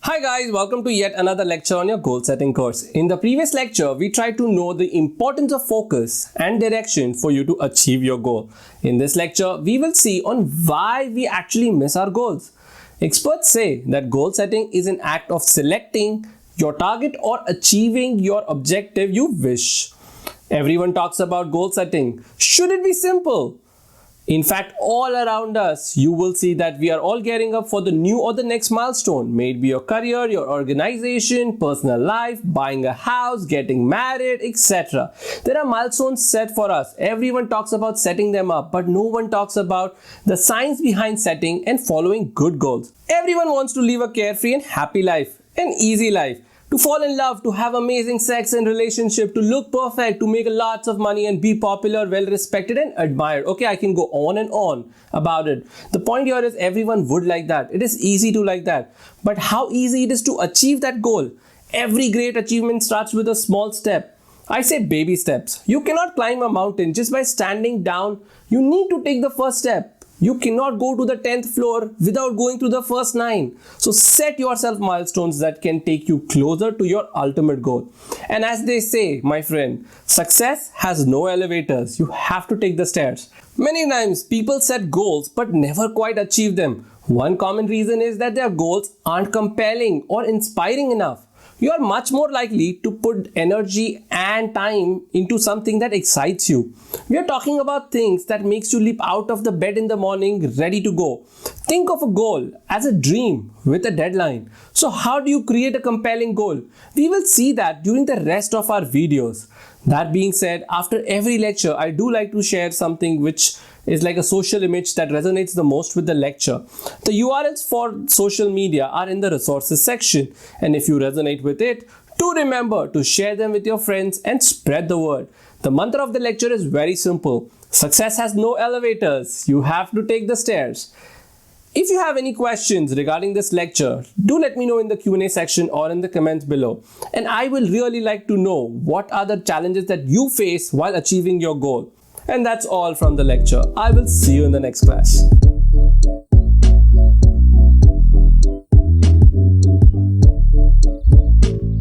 Hi guys, welcome to yet another lecture on your goal setting course. In the previous lecture, we tried to know the importance of focus and direction for you to achieve your goal. In this lecture, we will see on why we actually miss our goals. Experts say that goal setting is an act of selecting your target or achieving your objective you wish. Everyone talks about goal setting. Should it be simple? In fact, all around us, you will see that we are all gearing up for the new or the next milestone. May it be your career, your organization, personal life, buying a house, getting married, etc. There are milestones set for us. Everyone talks about setting them up, but no one talks about the science behind setting and following good goals. Everyone wants to live a carefree and happy life, an easy life. To fall in love, to have amazing sex and relationship, to look perfect, to make lots of money and be popular, well respected and admired. Okay, I can go on and on about it. The point here is everyone would like that. It is easy to like that. But how easy it is to achieve that goal? Every great achievement starts with a small step. I say baby steps. You cannot climb a mountain just by standing down. You need to take the first step. You cannot go to the 10th floor without going to the first 9. So set yourself milestones that can take you closer to your ultimate goal. And as they say, my friend, success has no elevators. You have to take the stairs. Many times people set goals but never quite achieve them. One common reason is that their goals aren't compelling or inspiring enough. You are much more likely to put energy and time into something that excites you. We are talking about things that makes you leap out of the bed in the morning ready to go. Think of a goal as a dream with a deadline. So how do you create a compelling goal? We will see that during the rest of our videos. That being said, after every lecture, I do like to share something which is like a social image that resonates the most with the lecture. The URLs for social media are in the resources section, and if you resonate with it, do remember to share them with your friends and spread the word. The mantra of the lecture is very simple. Success has no elevators. You have to take the stairs. If you have any questions regarding this lecture, do let me know in the Q&A section or in the comments below. And I will really like to know what are the challenges that you face while achieving your goal. And that's all from the lecture. I will see you in the next class.